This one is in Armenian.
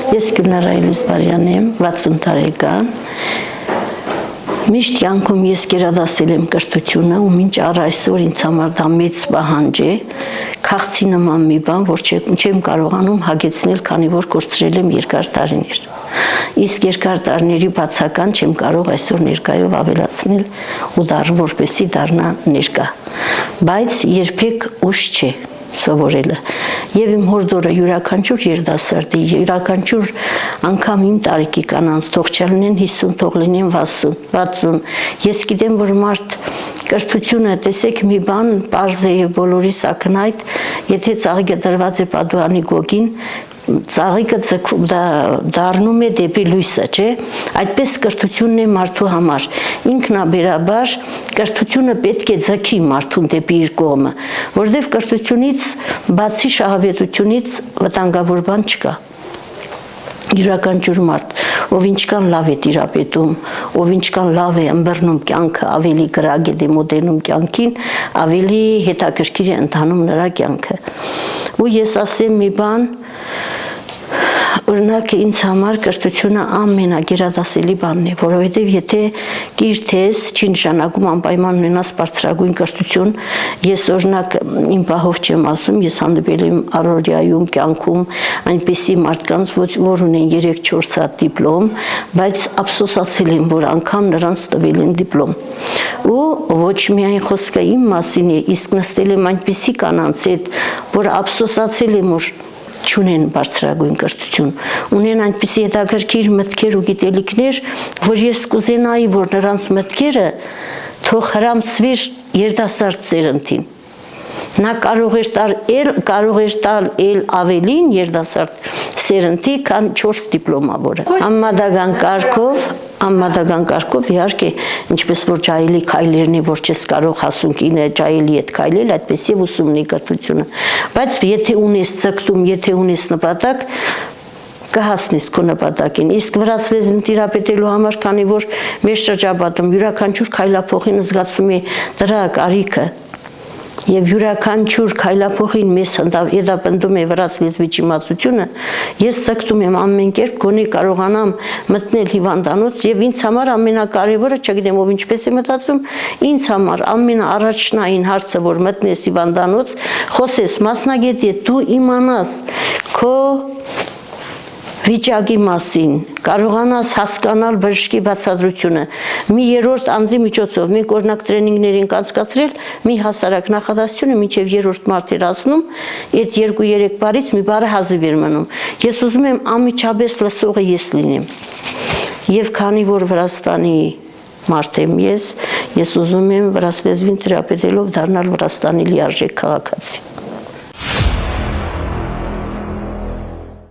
Ես Գյուլնար Այլիզբարյան եմ, 60 տարեկան։ Միշտ կյանքում ես գերադասել եմ կրթությունը ու մինչ առ այսօր ինձ համար դա մեծ պահանջ է, քաղցի նման մի բան, որ չեմ կարողանում հագեցնել, քանի որ կորցրել եմ երկար տարիներ։ Իսկ երկար տարիների բացական չեմ կարող այսօր ներկայով ավելացնել ու որպեսզի դառնա ներկա։ Բայց երբեք ուշ չէ սովորելը։ Եվ իմ հորդորը յուրաքանչյուր երիտասարդի, յուրաքանչյուր անգամ իմ տարիքի կանանց, թող չլինեն 50, թող լինեն 60, ես գիտեմ, որ մարդ կրթությունը, տեսեք մի բան, պարզ է եւ բոլորիս ակնհայտ, եթե ծաղիկը դրված է պատուհանի գոգին, ծաղիկը դառնում է դեպի լույսը, չէ՞։ Այդպես կրթությունն է մարդու համար։ Ինքնաբերաբար կրթությունը պետք է ձգի մարդուն դեպի իր կողմը, որովհետև կրթությունից, բացի շահավետությունից, վտանգավոր բան չկա։ Յուրաքանչյուր մարդ, ով ինչքան լավ է տիրապետում, ով ինչքան լավ է ըմբռնում կյանքը, ավելի գրագետ է մոտենում կյանքին, ավելի հետաքրքիր է ընթանում նրա կյանքը։ Ու ես ասեմ մի բան, օրինակ ինձ համար կրթությունը ամենագերադասելի բանն է, որովհետև եթե կիրթ ես, չի նշանակում անպայման ունենաս բարձրագույն կրթություն, ես օրինակ իմ պահով չեմ ասում, ես հանդիպել եմ առօրյայում, կյանքում այնպիսի մարդկանց, որ ունեն 3-4 հատ դիպլոմ, բայց ափսոսացել եմ, որ անգամ նրանց տվել են դիպլոմ։ Ու ոչ միայն խոսքը իմ մասին է, իսկ նստել եմ այնպիսի կանանց հետ, որ ափսոսացել եմ, որ չունեն բարձրագույն կրթություն, ունեն այնպիսի հետաքրքիր մտքեր ու գիտելիքներ, որ ես կուզենայի, որ նրանց մտքերը թող հրամցվեր երիտասարդ սերնդին։ Նա կարող էր տալ ավելին երիտասարդ սերնդի, քան 4 դիպլոմավորը։ Անմատական կարգով իհարկե, ինչպես որ ջահելի քայլերն է, որ չես կարող հասունքին ջահելի հետ քայլել, այդպես եւ ուսումնի կրթությունը։ Բայց եթե ունես ցկտում, եթե ունես նպատակ, կհասնես քո նպատակին։ Իսկ վրաց լեզուն տիրապետելու համար, քանի որ մեր շրջապատում յուրաքանչյուր քայլափոխին զգացում է դրա կարիքը, եւ յուրաքանչյուր քայլափոխին մեզ հետապնդում է վրաց լեզվի իմացությունը, ես ցկտում եմ ամեն կերպ գոնե կարողանամ մտնել հիվանդանոց եւ ինձ համար ամենակարևորը, չգիտեմ ով ինչպես է մտածում, ինձ համար ամենաառաջնային հարցը, որ մտնես հիվանդանոց, խոսես մասնագետի հետ, դու իմանաս քո վիճակի մասին, կարողանաս հասկանալ բժշկի բացատրությունը։ Մի երրորդ անձի միջոցով մենք օրինակ տրենինգներ ենք անցկացրել, մի հասարակ նախադասությունը մինչև երրորդ մարդ էր ասնում, այդ 2-3 բառից մի բառը հազիվ էր մնում։ Ես ուզում եմ անմիջապես լսողը ես լինեմ։ Եվ քանի որ Վրաստանի մարդ եմ ես ուզում եմ վրաց լեզվին տիրապետելով դառնալ Վրաստանի լիարժեք քաղաքացի։